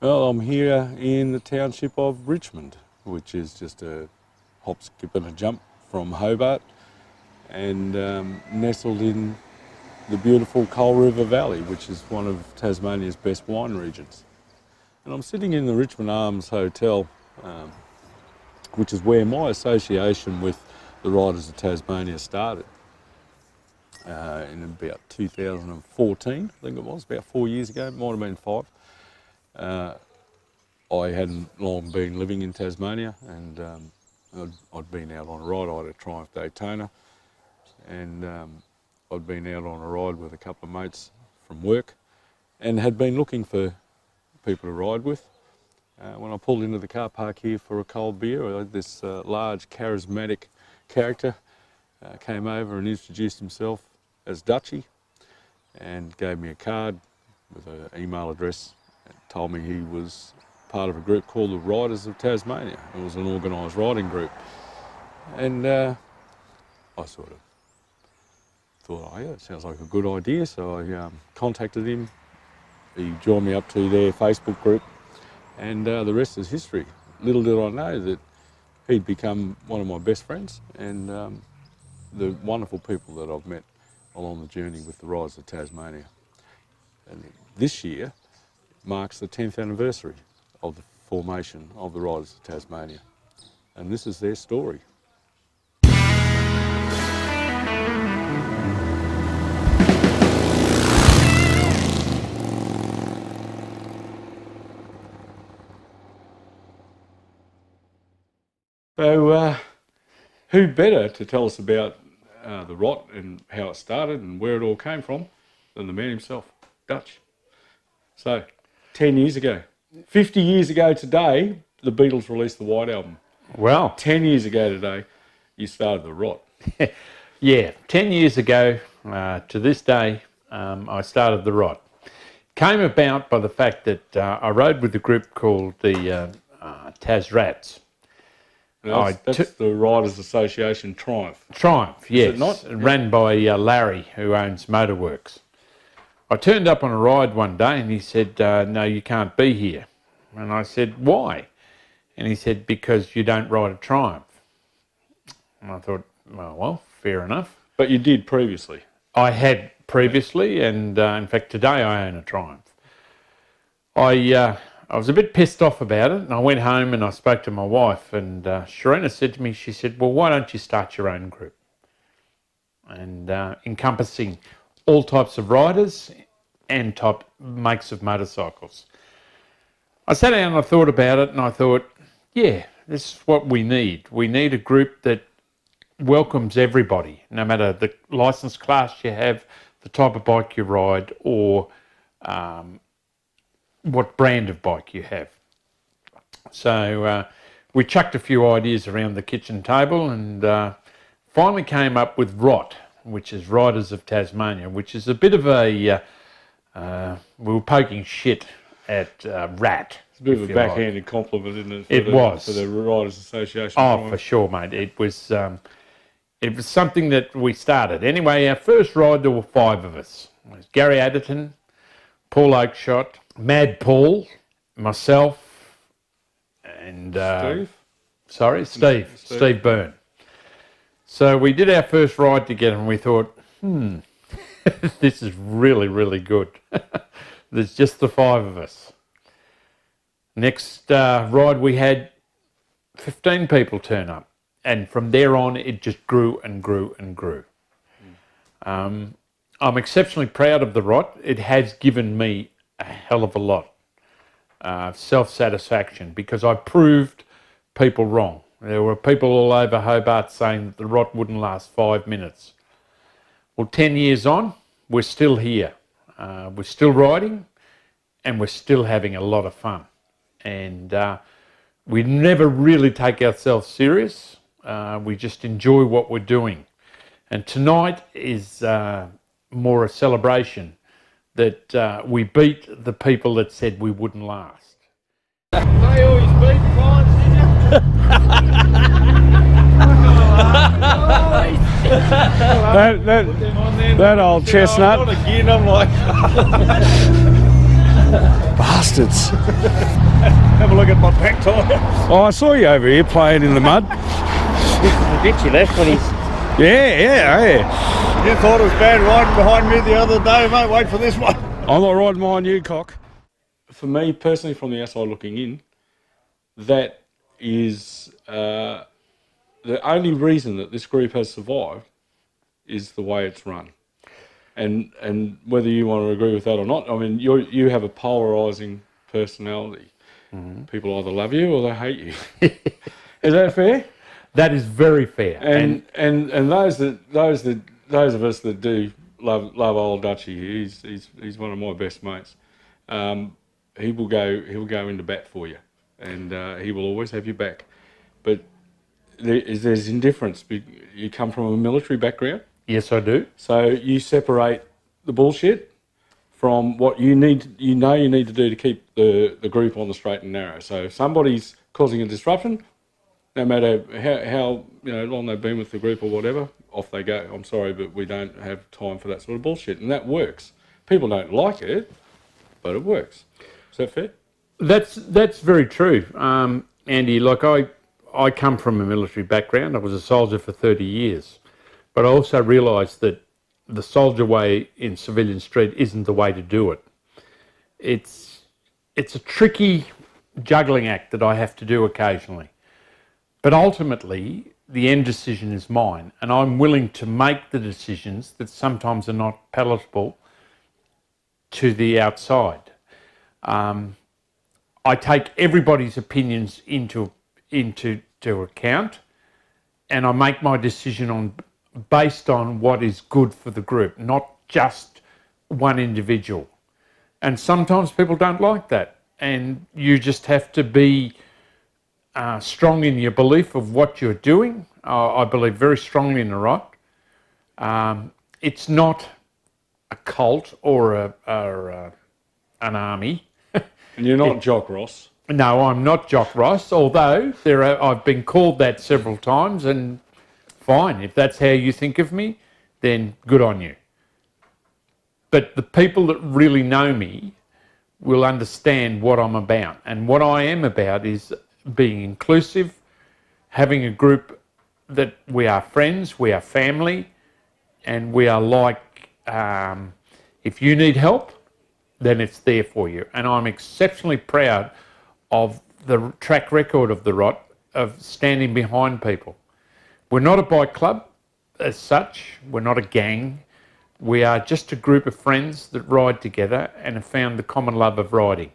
Well, I'm here in the township of Richmond, which is just a hop, skip and a jump from Hobart, and nestled in the beautiful Coal River Valley, which is one of Tasmania's best wine regions. And I'm sitting in the Richmond Arms Hotel, which is where my association with the Riders of Tasmania started in about 2014, I think it was, about 4 years ago, it might have been 5. I hadn't long been living in Tasmania, and I'd been out on a ride. I had a Triumph Daytona, and I'd been out on a ride with a couple of mates from work and had been looking for people to ride with. When I pulled into the car park here for a cold beer, this large charismatic character came over and introduced himself as Dji and gave me a card with an email address and told me he was part of a group called the Riders of Tasmania. It was an organised riding group. And I sort of thought, oh yeah, it sounds like a good idea. So I contacted him. He joined me up to their Facebook group, and the rest is history. Little did I know that he'd become one of my best friends and the wonderful people that I've met along the journey with the Riders of Tasmania. And this year marks the 10th anniversary of the formation of the Riders of Tasmania. And this is their story. So who better to tell us about the Rot and how it started and where it all came from than the man himself, Dutch. So 10 years ago, 50 years ago today, the Beatles released the White Album. Well, 10 years ago today, you started the Rot. Yeah, 10 years ago to this day, I started the Rot. Came about by the fact that I rode with a group called the Tas Rats. That's the Riders Association Triumph. Triumph, yes. Is it not? Ran by Larry, who owns Motorworks. I turned up on a ride one day and he said, no, you can't be here. And I said, why? And he said, because you don't ride a Triumph. And I thought, well, fair enough. But you did previously. I had previously, and in fact today I own a Triumph. I was a bit pissed off about it, and I went home and I spoke to my wife, and Sharina said to me, she said, well, why don't you start your own group? And encompassing all types of riders and type makes of motorcycles. I sat down and I thought about it, and I thought, yeah, this is what we need. We need a group that welcomes everybody, no matter the license class you have, the type of bike you ride, or what brand of bike you have. So we chucked a few ideas around the kitchen table and finally came up with ROT, which is Riders of Tasmania, which is a bit of a, we were poking shit at RAT. It's a bit of a backhanded compliment, isn't it? It was. For the Riders Association. Oh, for sure, mate. It was something that we started. Anyway, our first ride, there were 5 of us. It was Gary Adderton, Paul Oakeshott, Mad Paul, myself, and Steve? Sorry, Steve Byrne. So we did our first ride together and we thought, this is really, really good. There's just the 5 of us. Next ride we had 15 people turn up, and from there on it just grew and grew and grew. I'm exceptionally proud of the Rot. It has given me a hell of a lot self-satisfaction, because I proved people wrong. There were people all over Hobart saying that the Rot wouldn't last 5 minutes. Well, 10 years on, we're still here. We're still riding, and we're still having a lot of fun. And we never really take ourselves serious. We just enjoy what we're doing. And tonight is more a celebration that we beat the people that said we wouldn't last. They always beat clients, did you? That old chestnut. Not again, I'm like... Bastards. Have a look at my back tyre. Oh, I saw you over here playing in the mud. The bit you left when he's... Yeah. You thought it was bad riding behind me the other day, mate. Wait for this one. I'm not riding behind you, cock. For me, personally, from the outside looking in, that is the only reason that this group has survived is the way it's run. And whether you want to agree with that or not, I mean, you have a polarising personality. Mm-hmm. People either love you or they hate you. Is that fair? That is very fair. And those of us that do love old Dutchie, he's one of my best mates. He'll go into bat for you, and he will always have your back. But there's indifference. You come from a military background. Yes, I do. So you separate the bullshit from what you need to do to keep the group on the straight and narrow. So if somebody's causing a disruption, no matter how long they've been with the group or whatever, off they go. I'm sorry, but we don't have time for that sort of bullshit, and that works. People don't like it, but it works. Is that fair? That's very true, Andy. Like I come from a military background. I was a soldier for 30 years. But I also realised that the soldier way in civilian street isn't the way to do it. It's a tricky juggling act that I have to do occasionally. But ultimately, the end decision is mine, and I'm willing to make the decisions that sometimes are not palatable to the outside. I take everybody's opinions into account, and I make my decision based on what is good for the group, not just one individual. And sometimes people don't like that, and you just have to be strong in your belief of what you're doing. I believe very strongly in the right. It's not a cult or an army. And you're not Jock Ross. No, I'm not Jock Ross, although I've been called that several times, and fine, if that's how you think of me, then good on you. But the people that really know me will understand what I'm about. And what I am about is being inclusive, having a group that we are friends, we are family, and we are like, if you need help, then it's there for you. And I'm exceptionally proud of the track record of the Rot, of standing behind people. We're not a bike club as such. We're not a gang. We are just a group of friends that ride together and have found the common love of riding.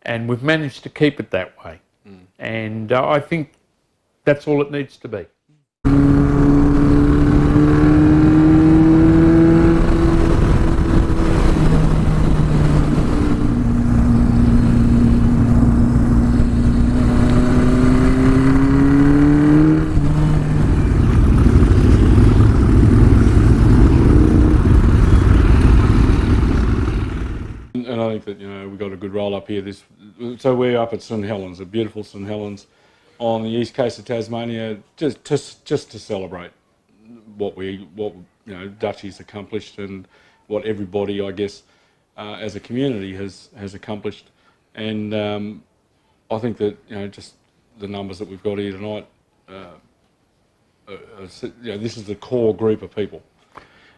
And we've managed to keep it that way. Mm. And I think that's all it needs to be. That we've got a good roll up here. So we're up at St Helens, a beautiful St Helens on the east coast of Tasmania, just to celebrate what Dutchie's accomplished and what everybody, I guess, as a community has accomplished. And I think that just the numbers that we've got here tonight, this is the core group of people.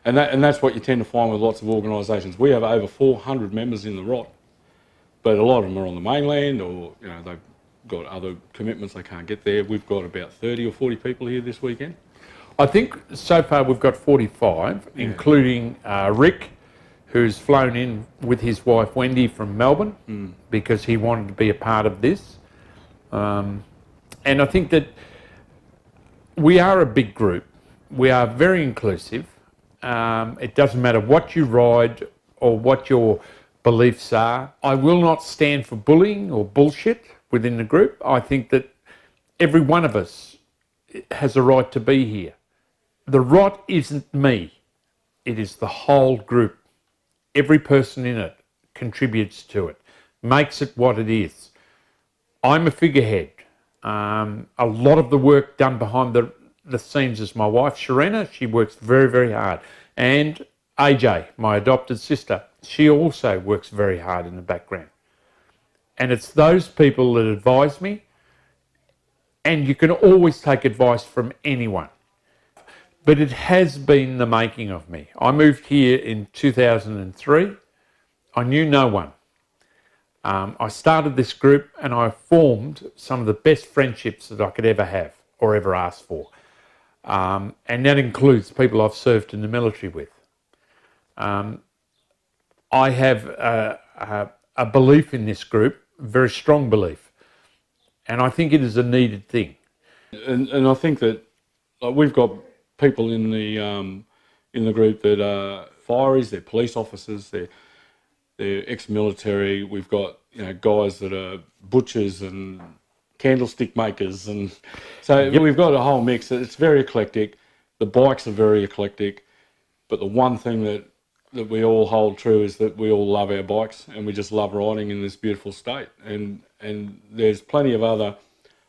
And that's what you tend to find with lots of organisations. We have over 400 members in the Rot, but a lot of them are on the mainland, or they've got other commitments, they can't get there. We've got about 30 or 40 people here this weekend. I think so far we've got 45, including Rick, who's flown in with his wife Wendy from Melbourne because he wanted to be a part of this. And I think that we are a big group. We are very inclusive. It doesn't matter what you ride or what your beliefs are. I will not stand for bullying or bullshit within the group. I think that every one of us has a right to be here. The Rot isn't me. It is the whole group. Every person in it contributes to it, makes it what it is. I'm a figurehead. A lot of the work done behind the scenes is my wife, Sharena. She works very, very hard. And AJ, my adopted sister, she also works very hard in the background. And it's those people that advise me, and you can always take advice from anyone. But it has been the making of me. I moved here in 2003. I knew no one. I started this group and I formed some of the best friendships that I could ever have or ever ask for. And that includes people I've served in the military with. I have a belief in this group, a very strong belief, and I think it is a needed thing. And I think that we've got people in the group that are fireys, they're police officers, they're ex-military. We've got guys that are butchers and candlestick makers, and so we've got a whole mix. It's very eclectic. The bikes are very eclectic, but the one thing that we all hold true is that we all love our bikes and we just love riding in this beautiful state. And there's plenty of other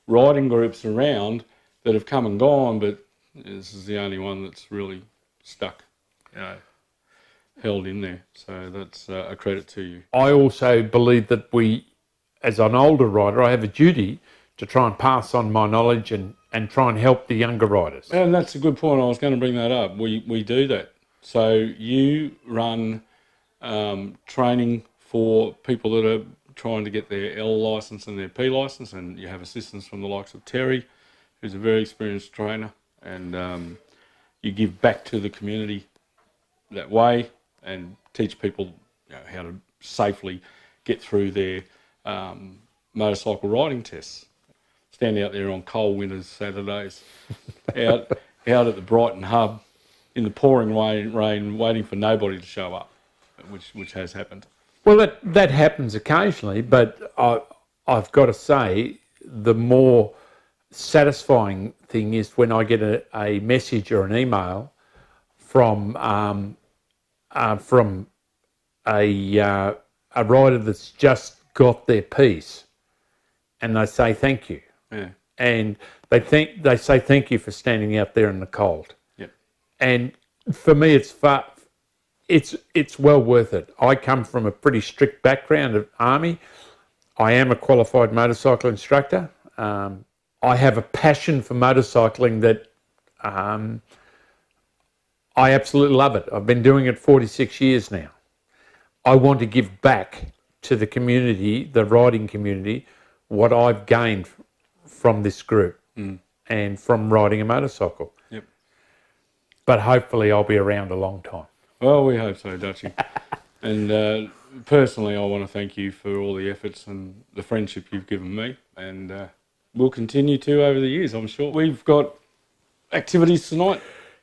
riding groups around that have come and gone, but this is the only one that's really stuck, held in there. So that's a credit to you. I also believe that we, as an older rider, I have a duty to try and pass on my knowledge and try and help the younger riders. And that's a good point. I was going to bring that up. We do that. So you run training for people that are trying to get their L licence and their P licence, and you have assistance from the likes of Terry, who's a very experienced trainer, and you give back to the community that way and teach people how to safely get through their motorcycle riding tests. Stand out there on cold winter's Saturdays, out at the Brighton hub, in the pouring rain, waiting for nobody to show up, which has happened. Well, that happens occasionally, but I've got to say, the more satisfying thing is when I get a message or an email from a rider that's just got their piece, and they say thank you, and they say thank you for standing out there in the cold. And for me, it's well worth it. I come from a pretty strict background of Army. I am a qualified motorcycle instructor. I have a passion for motorcycling that I absolutely love it. I've been doing it 46 years now. I want to give back to the community, the riding community, what I've gained from this group and from riding a motorcycle. But hopefully I'll be around a long time. Well, we hope so, Dutchie. And personally, I want to thank you for all the efforts and the friendship you've given me, and we'll continue to over the years, I'm sure. We've got activities tonight.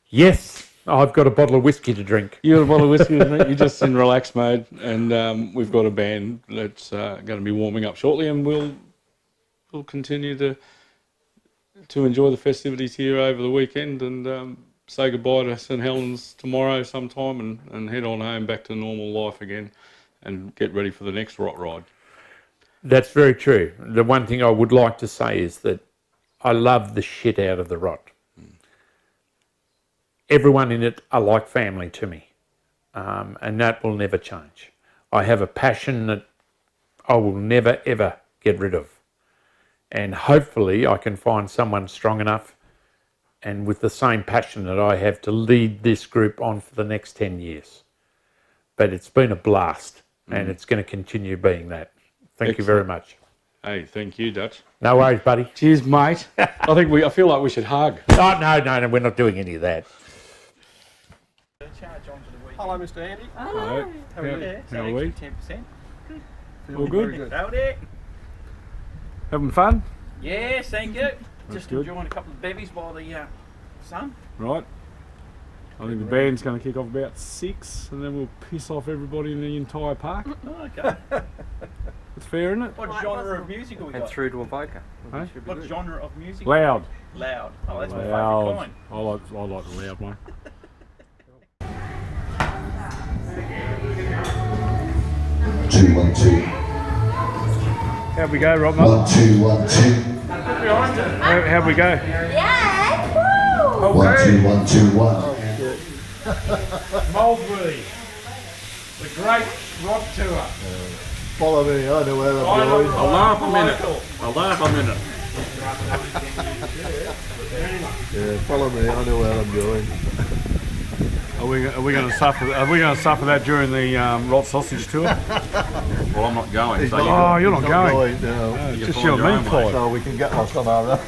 Yes, I've got a bottle of whiskey to drink. You got a bottle of whiskey to drink? You're just in relax mode, and we've got a band that's going to be warming up shortly, and we'll continue to enjoy the festivities here over the weekend, and say goodbye to St Helens tomorrow sometime, and head on home back to normal life again and get ready for the next rot ride. That's very true. The one thing I would like to say is that I love the shit out of the rot. Everyone in it are like family to me, and that will never change. I have a passion that I will never ever get rid of, and hopefully I can find someone strong enough and with the same passion that I have to lead this group on for the next 10 years. But it's been a blast, and it's going to continue being that. Thank you very much. Hey, thank you, Dutch. No worries, buddy. Cheers, mate. I feel like we should hug. Oh, no, we're not doing any of that. Hello, Mr. Andy. Hello. How are you? How are we? 10%. All good? Good. Having fun? Yes, thank you. Just good. enjoying a couple of bevies by the sun. Right. I think the band's going to kick off about 6, and then we'll piss off everybody in the entire park. Oh, okay. It's fair, isn't it? What genre of music have we got? And through to a Boka. Hey? What genre of music? Loud. Loud. Oh, that's my Loud. favourite kind. I like the loud one. 2 1 2. How'd we go, Rob? 1 2 1 2. How'd we go? Yes! Woo! 1 2 1 2 1. Molesworthy, the great rock tour. Follow me, I know where I'm going. I'll laugh a minute. I'll laugh a minute. Yeah, follow me, I know where I'm going. Are we going to suffer? Are we going to suffer that during the rot sausage tour? Well, I'm not going. So You're not going? No. you just your meat pie. So we can get lost on our own.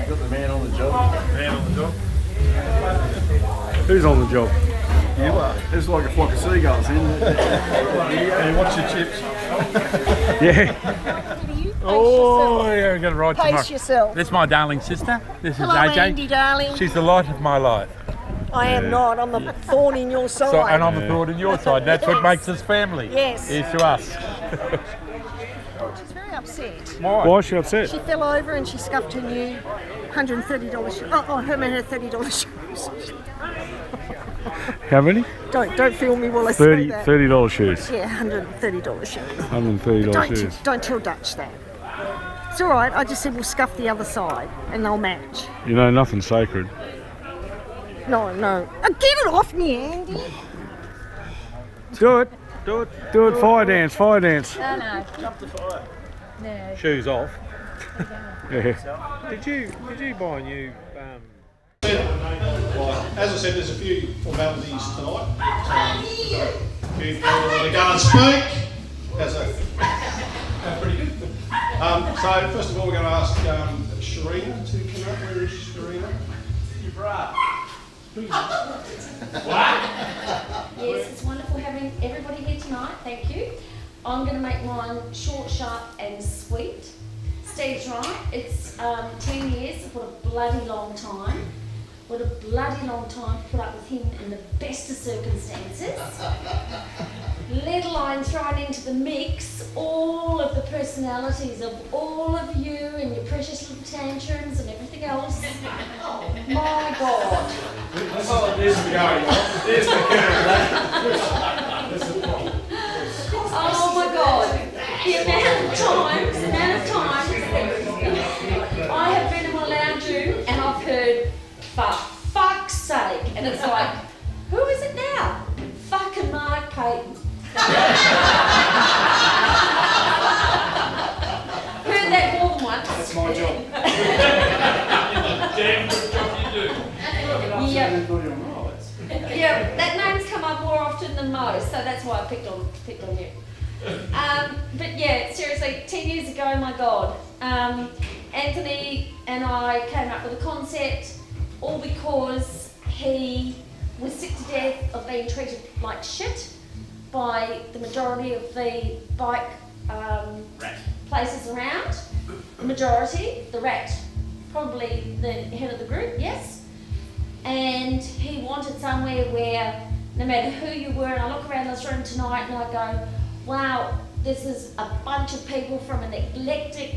Got the man on the job. Man on the job. Who's on the job? You are. It's like a flock of seagulls, isn't it? And watch your chips. Yeah. Oh, yeah, we're going to ride tomorrow. Pace yourself. This is my darling sister. This Hello, is AJ. Andy, darling. She's the light of my life. I am not. I'm the thorn in your side. So, and I'm the thorn in your side. That's what makes us family. Yes. Here's to us. She's very upset. Why is she upset? She fell over and she scuffed her new $130 shoes. Oh, her $30 shoes. How many? Don't film me while I say that. $30 shoes. Yeah, $130 shoes. $130 shoes. Don't tell Dutch that. It's all right. I just said we'll scuff the other side and they'll match. You know, nothing's sacred. No. Get it off me, Andy. Do it. Fire dance. No. No. Shoes off. Did you buy a new? As I said, there's a few formalities tonight. Few people that are going to speak. How's that? Pretty good. So first of all, we're going to ask Sharina to come up. Where is Sharina? Your bra. Yes, it's wonderful having everybody here tonight. Thank you. I'm going to make mine short, sharp, and sweet. Steve's right. It's 10 years. What a bloody long time. What a bloody long time to put up with him in the best of circumstances. Let alone thrown into the mix all of the personalities of all of you and your precious little tantrums and everything else. My God. Oh my God. The amount of times I have been in my lounge room and I've heard, for fuck's sake, and it's like, who is it now? Fucking Mark Payton. Heard that more than once. That's my job. Damn good job you do. Yeah, that name's come up more often than most, so that's why I picked on you. But yeah, seriously, 10 years ago, my God, Anthony and I came up with a concept, all because he was sick to death of being treated like shit by the majority of the bike places around. The majority, the rat, probably the head of the group, yes. And he wanted somewhere where no matter who you were, and I look around this room tonight and I go, wow, this is a bunch of people from an eclectic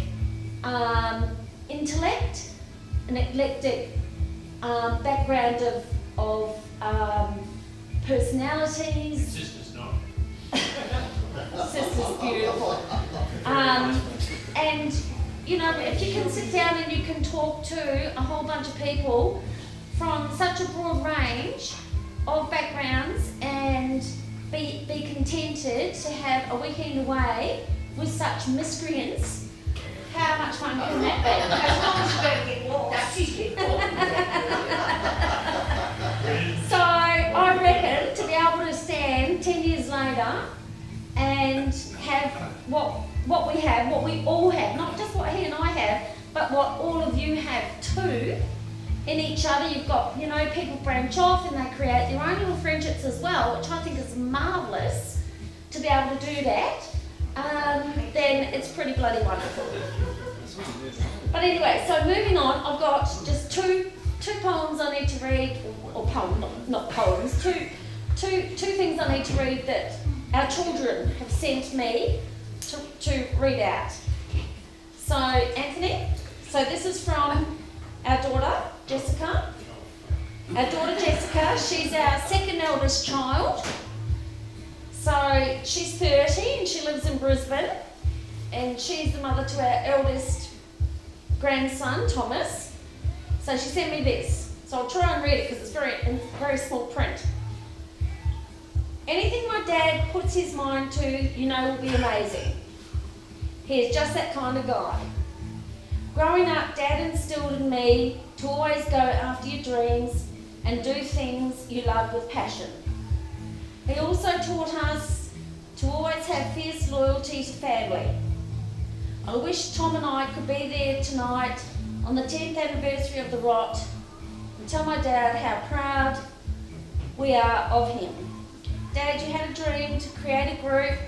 intellect, an eclectic background of personalities. Sister's not. Sister's beautiful. And you know, if you can sit down and you can talk to a whole bunch of people from such a broad range of backgrounds and be contented to have a weekend away with such miscreants, how much fun can that be? As long as you don't get lost. So I reckon to be able to stand 10 years later and have what we have, what we all have, not just what he and I have, but what all of you have too, in each other. You've got, you know, people branch off and they create their own little friendships as well, which I think is marvellous to be able to do that. Then it's pretty bloody wonderful. But anyway, so moving on, I've got just two poems I need to read, or poems, not poems, two things I need to read that our children have sent me to read out. So Anthony, so this is from our daughter, Jessica. Our daughter Jessica, she's our second eldest child. So she's 30 and she lives in Brisbane. And she's the mother to our eldest grandson, Thomas. So she sent me this. So I'll try and read it because it's in very small print. Anything my dad puts his mind to, you know, will be amazing. He is just that kind of guy. Growing up, Dad instilled in me to always go after your dreams and do things you love with passion. He also taught us to always have fierce loyalty to family. I wish Tom and I could be there tonight on the 10th anniversary of the Rot and tell my dad how proud we are of him. Dad, you had a dream to create a group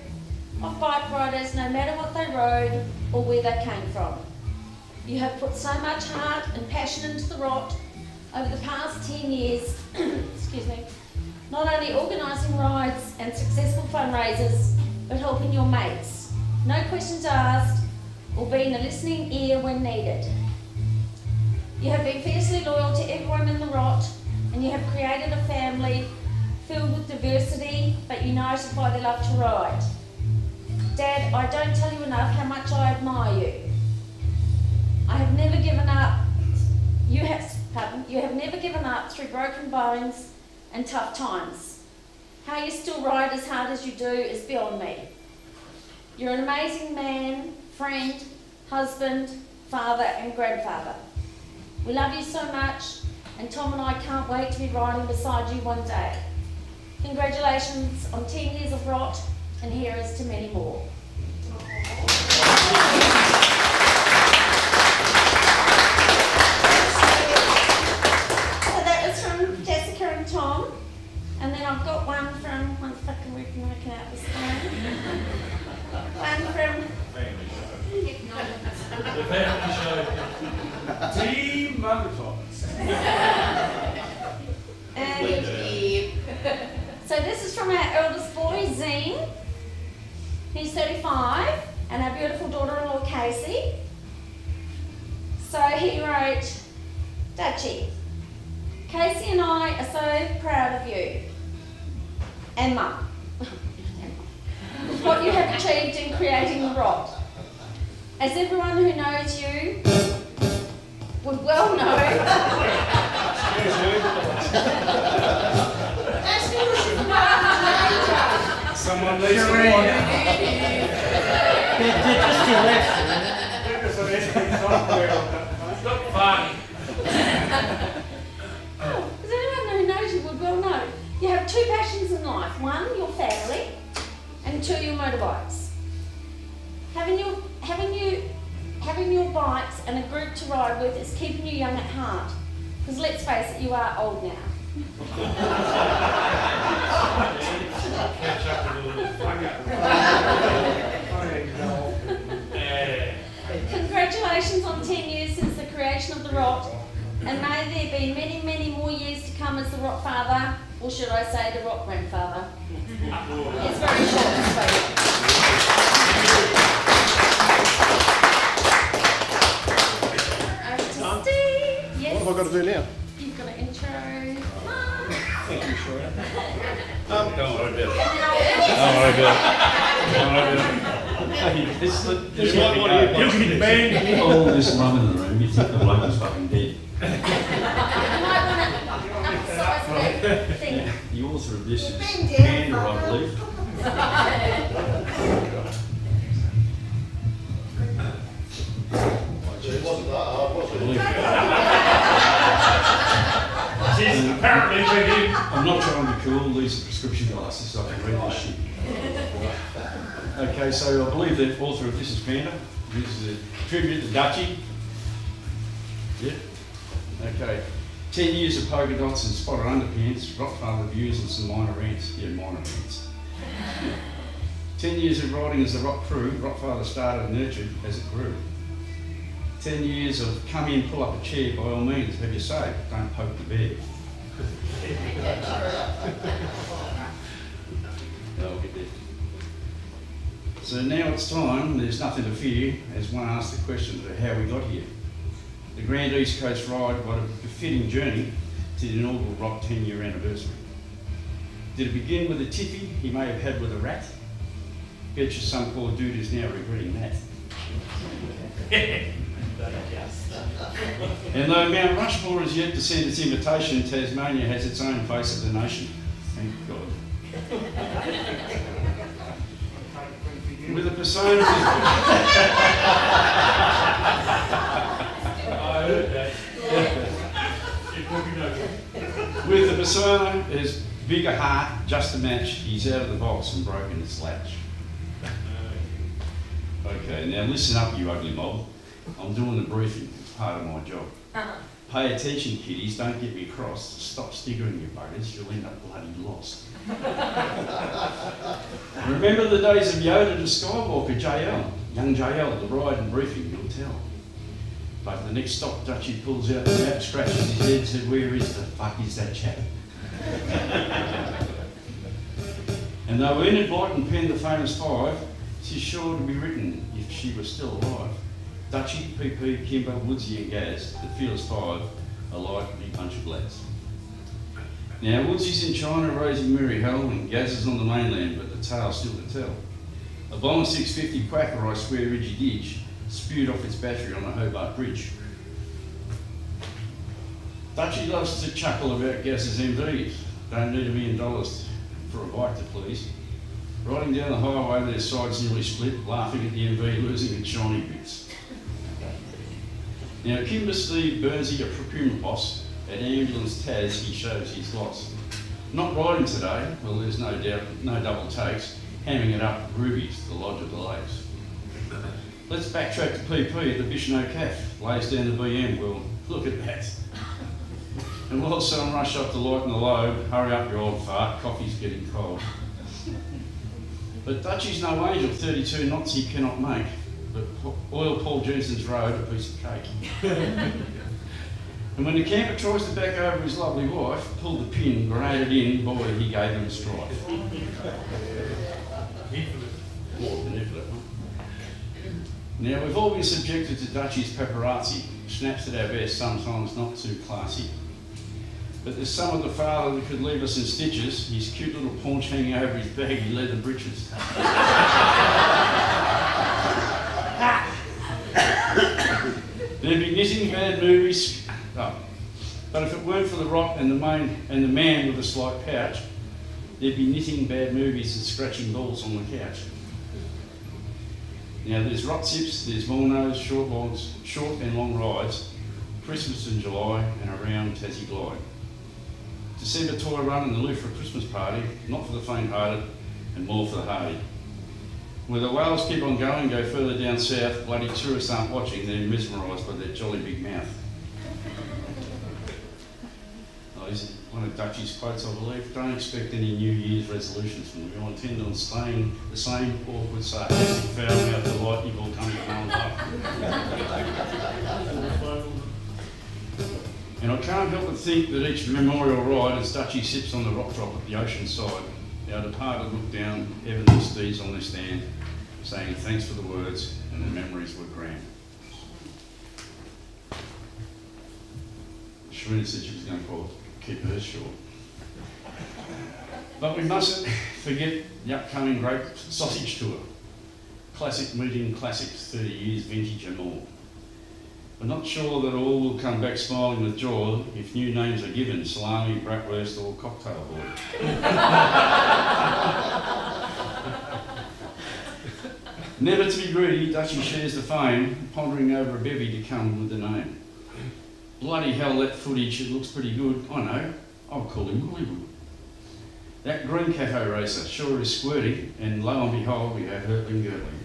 of bike riders no matter what they rode or where they came from. You have put so much heart and passion into the Rot over the past 10 years, excuse me, not only organising rides and successful fundraisers, but helping your mates. No questions asked or being a listening ear when needed. You have been fiercely loyal to everyone in the Rot and you have created a family filled with diversity but united by their love to ride. Dad, I don't tell you enough how much I admire you. I have never given up. You have never given up through broken bones and tough times. How you still ride as hard as you do is beyond me. You're an amazing man, friend, husband, father and grandfather. We love you so much and Tom and I can't wait to be riding beside you one day. Congratulations on 10 years of Rot and here is to many more. So that was from Jessica and Tom, and then I've got one from, one second we can work out this one. One from The family show. Team Motortops. So this is from our eldest boy, Zine. He's 35, and our beautiful daughter-in-law, Casey. So he wrote, Dji, Casey and I are so proud of you, and Mum, with what you have achieved in creating the Rot. As everyone who knows you would well know, Someone needs to ride. Just your left. Stop farting. as anyone who knows you would well know, you have two passions in life. One, your family, and two, your motorbikes. Having your bikes and a group to ride with is keeping you young at heart. Because let's face it, you are old now. Catch up with a little fucker. Congratulations on 10 years since the creation of the Rot, and may there be many, many more years to come as the Rot father, or should I say the Rot grandfather. It's very short and sweet. Over to Steve. Yes. What have I got to do now? You've got an intro. Thank you, Shreya. Don't worry about it. Don't worry about it. You'll be banned. All this mum in the room, you think the bloke is fucking dead. You might want to emphasise that thing. The author of this is Panda, I believe. Apparently we did. I'm not trying to be cool, these are prescription glasses so I can read this shit. Okay, so I believe the author of this is Panda. This is a tribute to Dji. Yep. Okay. 10 years of polka dots and spotted underpants, Rottweiler views and some minor rants. Yeah, minor rants. 10 years of riding as the Rot crew, Rottweiler started and nurtured as it grew. 10 years of come in, pull up a chair, by all means, have your say, don't poke the bear. I'll get there. So now it's time, there's nothing to fear, as one asked the question of how we got here. the Grand East Coast ride, what a befitting journey to the inaugural Rock 10-year anniversary. Did it begin with a tiffy he may have had with a rat? Bet you some poor dude is now regretting that. And though Mount Rushmore is yet to send its invitation, Tasmania has its own face of the nation. Thank God. With a persona... With the persona as big a heart, just to match, he's out of the box and broken its latch. Okay, now listen up, you ugly mob. I'm doing the briefing, it's part of my job. Pay attention, kiddies, don't get me cross. Stop stiggering, you buggers, you'll end up bloody lost. Remember the days of Yoda to Skywalker, JL? Young JL, the ride and briefing, you'll tell. But the next stop, Dutchie pulls out the map, scratches his head, said, where is the fuck is that chap? And though Enid Blyton penned the famous 5, she's sure to be written if she was still alive. Dutchie, PP, Kimber, Woodsy and Gaz, the fearless 5, a likely bunch of lads. Now Woodsy's in China raising merry hell and Gaz is on the mainland, but the tale's still to tell. A Bomber 650 Quacker, I swear Ridgy Didge, spewed off its battery on the Hobart Bridge. Dutchie loves to chuckle about Gaz's MVs. Don't need $1 million for a bike to please. Riding down the highway, their sides nearly split, laughing at the MV losing its shiny bits. Now, Kimber Steve Burnsy, a procurement boss, at Ambulance Taz, he shows his gloss. Not riding today, well, there's no doubt, no double takes, hamming it up with Ruby's, the Lodge of the Lakes. Let's backtrack to PP at the Bishno Caff, lays down the BM, well, look at that. And while some rush up to lighten the load, hurry up you old fart, coffee's getting cold. But Dutchie's no angel, 32 knots he cannot make, but oil Paul Jensen's road a piece of cake. And when the camper tries to back over his lovely wife, pulled the pin, grenaded in, boy, he gave him a strife. Now, we've all been subjected to Dutchie's paparazzi, snaps at our best, sometimes not too classy. But there's some of the father that could leave us in stitches, his cute little paunch hanging over his baggy leather breeches. There'd be knitting bad movies, but if it weren't for the rock and the man with a slight pouch, there'd be knitting bad movies and scratching balls on the couch. Now there's rot sips, there's Mornos, short and long rides, Christmas in July and around Tassie Glide. December toy run and the Loofra Christmas party, not for the faint-hearted and more for the hardy. Where the whales keep on going, go further down south, bloody tourists aren't watching, they're mesmerised by their jolly big mouth. Oh, this is one of Dutchie's quotes, I believe. Don't expect any New Year's resolutions from me. I intend on staying the same awkward, sarcastic, foul-mouthed delight you've all come to know and love. And I can't help but think that each memorial ride, as Dutchie sips on the rock drop at the ocean side, our departed look down heavenly steeds on their stand, saying thanks for the words and the memories were grand. Sharina said she was going to keep hers short. But we mustn't forget the upcoming Great Sausage Tour. Classic meeting classics, 30 years vintage and more. I'm not sure that all will come back smiling with joy if new names are given, salami, bratwurst or cocktail boy. Never to be greedy, Dutchie shares the fame, pondering over a bevy to come with the name. Bloody hell, that footage, it looks pretty good. I know, I'll call him Hollywood. That green cafe racer sure is squirty, and lo and behold, we have hurtling girdling.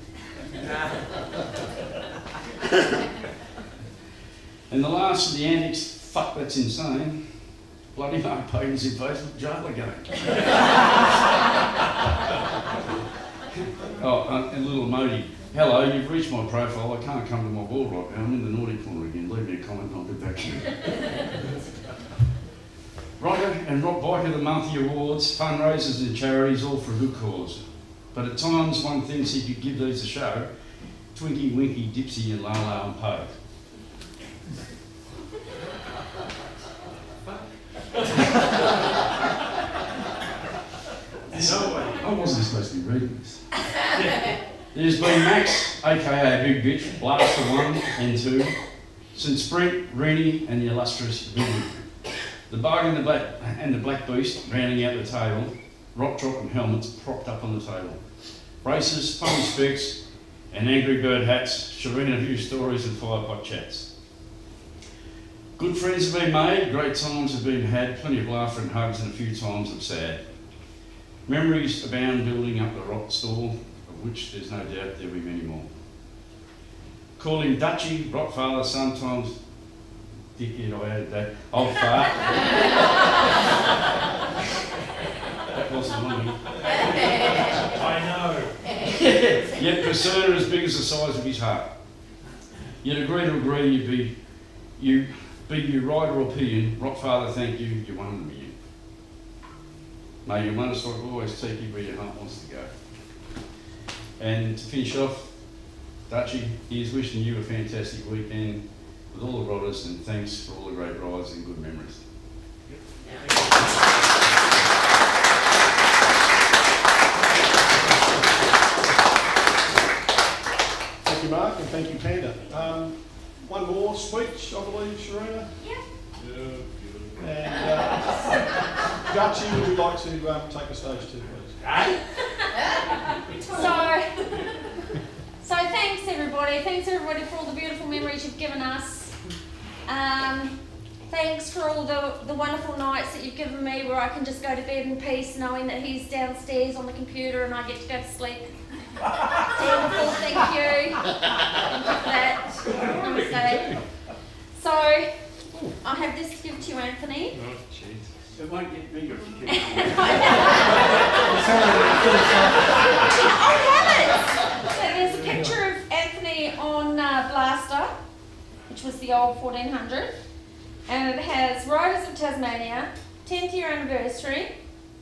And the last of the antics, fuck that's insane, bloody Mark Payton's in both with jail again. Oh, and little emoji. Hello, you've reached my profile, I can't come to my board right now, I'm in the naughty corner again, leave me a comment and I'll get back to you. Rocker and Rock Bike of the Monthly Awards, fundraisers and charities, all for a good cause. But at times one thinks he could give these a show, Twinkie, Winky, Dipsy and Lala and Poe. I wasn't supposed to be reading this. There's been Max, aka Big Bitch, Blaster 1 and 2, St Sprint, Rennie, and the illustrious Vivian. The Bug and the Black Beast rounding out the table, Rock Drop and helmets propped up on the table. Braces, funny specs, and Angry Bird hats, Sharina view stories and firepot chats. Good friends have been made, great times have been had, plenty of laughter and hugs, and a few times of sad. Memories abound building up the rock stall, of which there's no doubt there'll be many more. Call him Dutchie, Rottfather, sometimes dickhead, I added that, old fart. That wasn't on me. I know. Yet persona as big as the size of his heart. Yet agree to agree, you right or opinion, Rottfather, thank you, you're one of the million. May your motorcycle always take you where your heart wants to go. And to finish off, Dutchie, he's wishing you a fantastic weekend with all the rodders, and thanks for all the great rides and good memories. Thank you, Mark, and thank you, Panda. One more speech, I believe, Sharina. Yeah. And Dutchie, would you like to take the stage too, please? So thanks everybody. Thanks everybody for all the beautiful memories you've given us. Thanks for all the wonderful nights that you've given me where I can just go to bed in peace knowing that he's downstairs on the computer and I get to go to sleep. Wonderful, thank you. Thank you for that. Namaste. So, I have this to give to you, Anthony. Oh, jeez. It won't get bigger if you keep I have it! So there's a picture of Anthony on Blaster, which was the old 1400, and it has Riders of Tasmania, 10th year anniversary,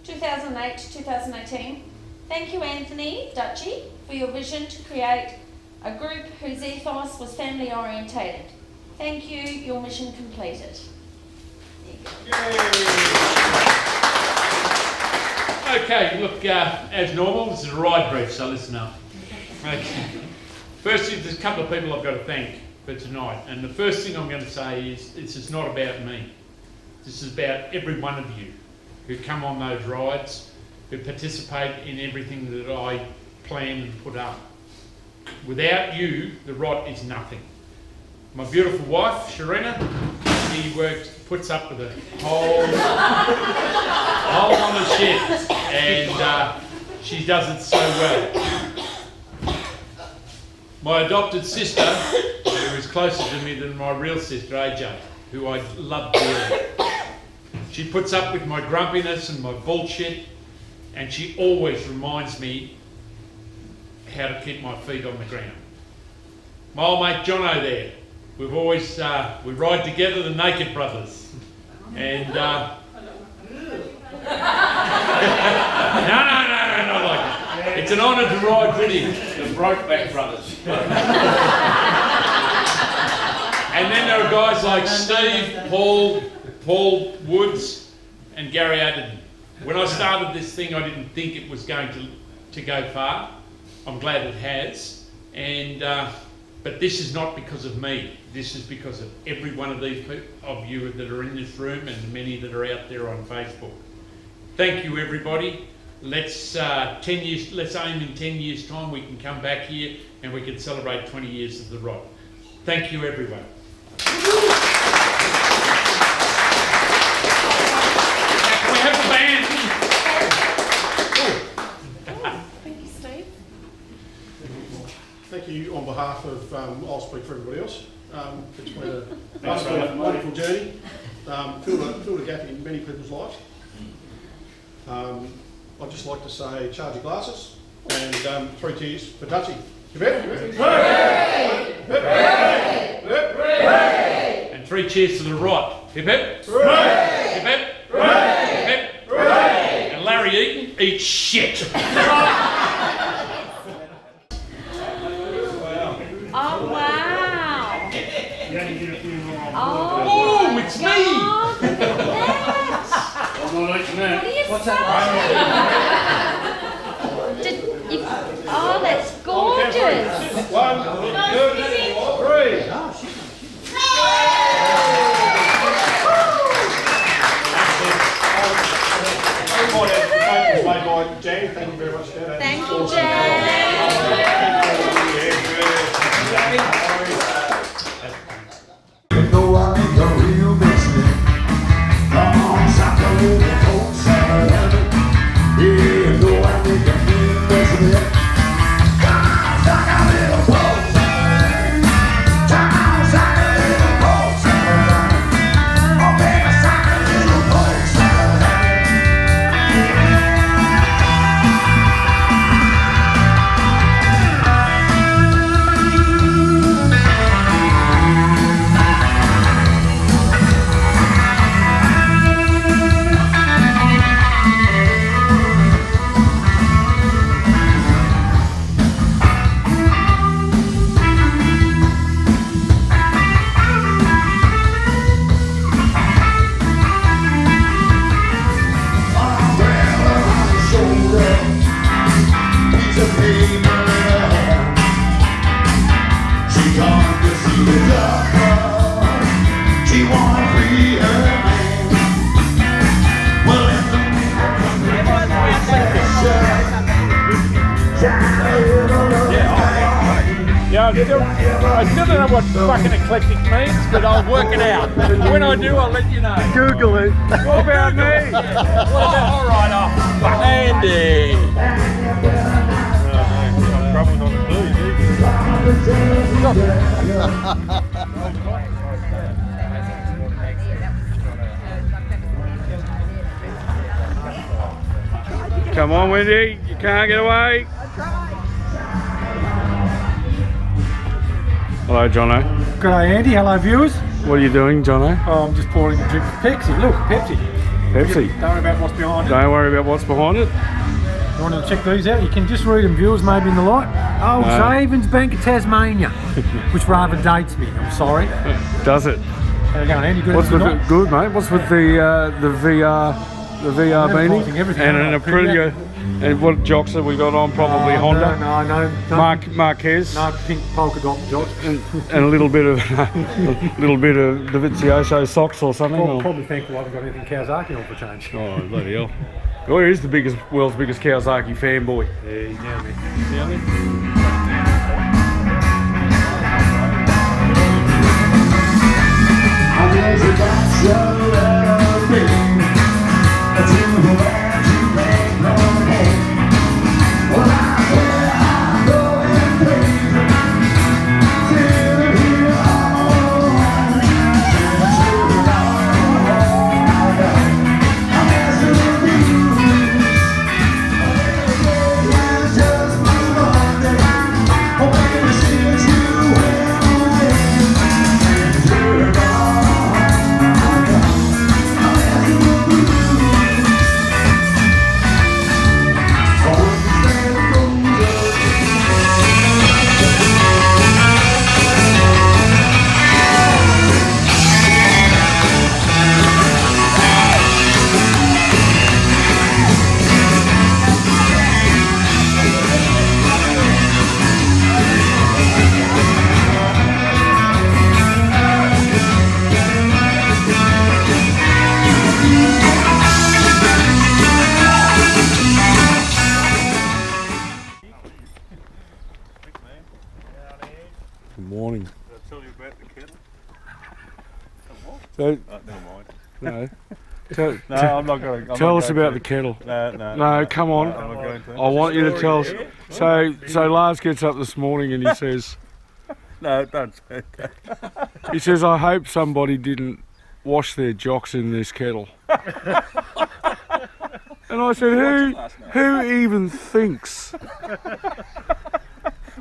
2008 to 2018. Thank you, Anthony, Dutchie, for your vision to create a group whose ethos was family orientated. Thank you, your mission completed. Okay, look, as normal, this is a ride brief, so listen up. Okay. Firstly, there's a couple of people I've got to thank for tonight, and the first thing I'm going to say is this is not about me. This is about every one of you who come on those rides, who participate in everything that I plan and put up. Without you, the rot is nothing. My beautiful wife, Sharina, she puts up with a whole lot of shit, and she does it so well. My adopted sister, who is closer to me than my real sister, AJ, who I love dearly. She puts up with my grumpiness and my bullshit, and she always reminds me how to keep my feet on the ground. My old mate Jono there, we've always, we ride together, the Naked Brothers. And, no, not like that. It's an honour to ride with him. the Brokeback Brothers. And then there are guys like Steve, Paul Woods, and Gary Adden. When I started this thing, I didn't think it was going to go far. I'm glad it has. And but this is not because of me. This is because of every one of these of you that are in this room and many that are out there on Facebook. Thank you, everybody. Let's 10 years. Let's aim in 10 years' time we can come back here and we can celebrate 20 years of the rod. Thank you, everyone. Can we have the band? Thank you, Steve. Thank you on behalf of, I'll speak for everybody else. It's been a wonderful journey, filled a gap in many people's lives. I'd just like to say, charge your glasses, and 3 cheers for Dutchie. And 3 cheers to the rot. Hip hip. Hip hip. Hip hip. And Larry Eaton eats shit. Oh, wow. Oh, it's me. Look at that. What's that? Oh, that's gorgeous. 1, 2, 3. Made by Jan. Thank you very much, Jan. Thank you, Jan. No, I ain't a real business. Come on, suck a little coke, son. Yeah, no, I ain't a real business. Come on, suck a little coke, son. Come on, suck a little coke, son. Oh, baby, suck a little coke, son. I still don't know what fucking eclectic means, but I'll work it out. When I do, I'll let you know. Google it. What about me? What about, all right, oh, fuck. Andy. Probably not a clue, Come on, Wendy. You can't get away. Hello, Jono. G'day, Andy. Hello, viewers. What are you doing, Jono? Oh, I'm just pouring a drink of Pepsi. Look, Pepsi. Pepsi. Don't worry about what's behind it. Don't worry about what's behind it. You want to check these out? You can just read them, viewers, maybe in the light. Oh, Savings Bank of Tasmania, which rather dates me. I'm sorry. Does it? How you going, Andy? Good. What's with it? Good, mate. What's with the VR beanie and an Aprilia? And what jocks have we got on? Probably Honda. No. Marquez. No pink polka dot jocks. And a little bit of Davizioso socks or something. Probably thankful I haven't got anything Kawasaki on for change. Oh, bloody hell. Where is the world's biggest Kawasaki fanboy? Yeah, you know me. Good morning. Did I tell you about the kettle? So, never mind. no. No, I'm not going to. Tell us about the kettle. No, come on. I'm not going to. I want you to tell us. So Lars gets up this morning and he says, No, don't say that. he says, I hope somebody didn't wash their jocks in this kettle. And I said, who even thinks?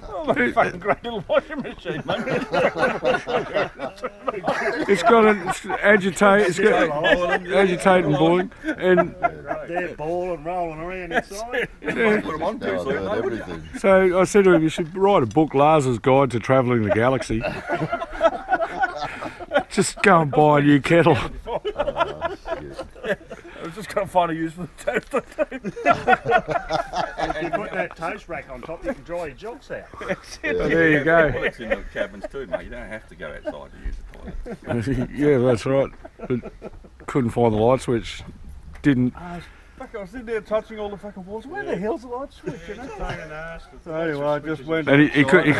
Oh, my fucking great little washing machine, mate. It's got an agitate, it's got agitate and boiling, and They're balling, rolling around inside. yeah. Put them on too soon, everything. So I said to him, you should write a book, Lars's Guide to Travelling the Galaxy. Just go and buy a new kettle. I've just got got fun to use for the toaster too. And you put that toast rack on top, you can dry your jocks out. There you go. Toilets in the cabins too, mate. You don't have to go outside to use the toilet. Yeah, that's right. But couldn't find the light switch. Didn't. Fuck, I was sitting there touching all the fucking walls. Where the hell's the light switch? You know? So anyway, I just went. And he couldn't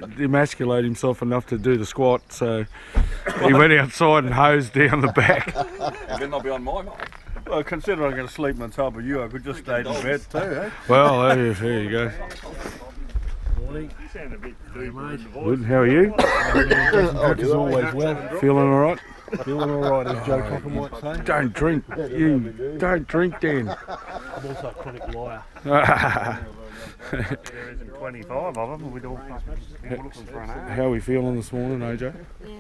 demasculate himself enough to do the squat, so he went outside and hosed down the back. You better not be on my mic. Well, considering I'm going to sleep on top of you, I could just stay in bed too, eh? Well, there you go. morning. You sound a bit deep, mate. Good, how are you? As always, well. Feeling all right? Feeling all right, as Joe Cocker might say. Don't drink, you don't drink, Dan. I'm also a chronic liar. There isn't 25 of them. We'd all fucking looking for an hour. How are we feeling this morning, AJ? Yeah,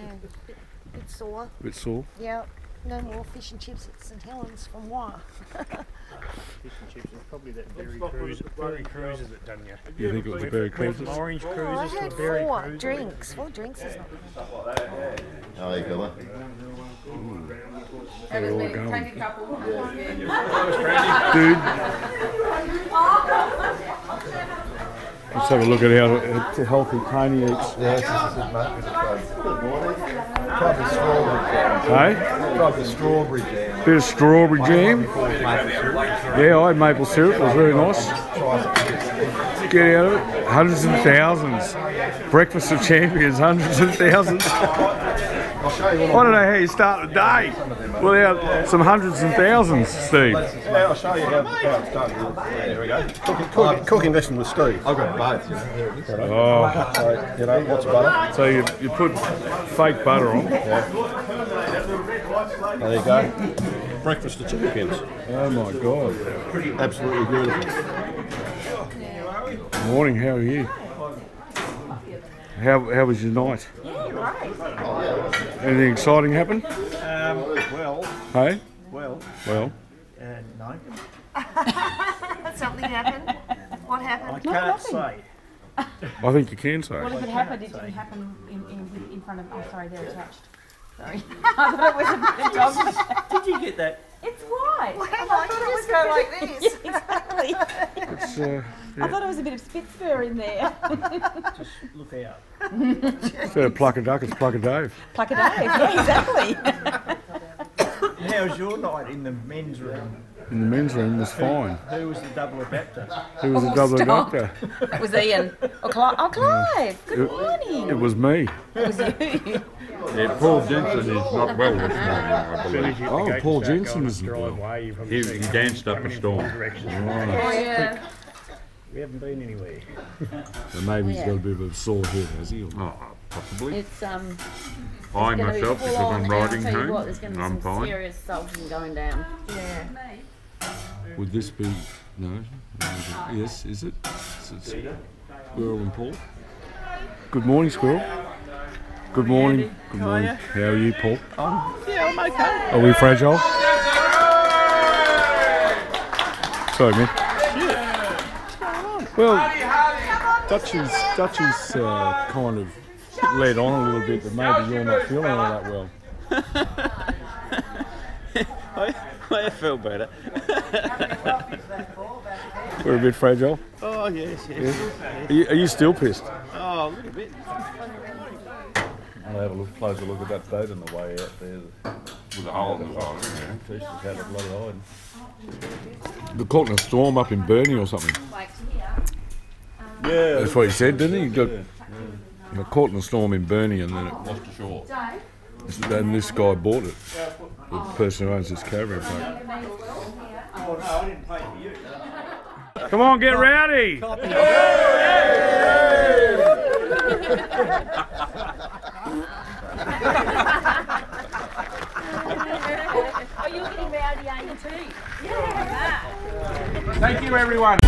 bit sore. A bit sore? Yeah, no more fish and chips at St Helens from BOYA. Fish and chips, it's probably that berry cruiser that done you. You think it was the berry cruises? From orange Oh, I cruises to had berry four cruiser. drinks. 4 drinks is not bad. How are you going? They're all going. Dude. Let's have a look at how healthy Tony eats. Yeah, this is it, mate. Good morning. Tried the strawberry jam. Hey? Tried the strawberry jam. Bit of strawberry jam. Yeah, I had maple syrup. It was very nice. Get out of it. Hundreds and thousands. Breakfast of champions. Hundreds and thousands. I'll show you I don't know how you start the day without some hundreds and thousands, Steve. Yeah, I'll show you how it's done. There we go. Cooking lesson with Steve. I've got both. Oh. So, you know, lots of butter. So you put fake butter on. Yeah. There you go. Breakfast of champions. Oh my God. Absolutely beautiful. Morning, how are you? How was your night? Yeah, right. Anything exciting happen? Well, Hey? well, Well, no. Something happened. What I happened? can't say. I think you can say. Well, if it happened, it didn't happen in front of. Oh, sorry, they're attached. Sorry. I thought it was a dog. Did you get that? It's white. I thought it was going like this. Exactly. It's, I thought it was a bit of spit spur in there. Just look out. instead of pluck a duck, it's pluck a Dave. Pluck a Dave. Yeah, exactly. How was your night in the men's room? In the men's room was fine. Who was the double adapter? Who was a double stop. doctor? That was Ian. Oh, Clive. Good morning. It was me. It was you. Yeah, Paul Jensen is not well this morning, I believe. Oh, Paul Jensen is He danced up a storm. Oh, yeah. We haven't been anywhere. So maybe he's got a bit of a sore head, has he? Oh, possibly. It's I gonna be myself, full because on, I'm and riding I'll tell you home, what, there's going to be I'm some fine. serious salting going down. Yeah. Would this be... No? Yes, is it? Squirrel and Paul? Good morning, Squirrel. Good morning. Good morning. How are you, Paul? Yeah, I'm okay. Are we fragile? Sorry, man. Well, Dutchie's kind of led on a little bit, but maybe you're not feeling all that well. I feel better. We're a bit fragile. Oh, yes. Are you still pissed? Oh, a little bit. I'll have a closer look at that boat on the way out there. With a hole in the bottom, yeah. Fish has had a bloody hide. They caught in a storm up in Burnie or something. Yeah. That's what he said, didn't he? They caught in a storm in Burnie and then it Washed ashore. and this guy bought it. The person who owns this caravan park. Oh, no, I didn't pay for you. Come on, get rowdy! Oh, you're getting rowdy, ain't you? Yeah. Thank you, everyone.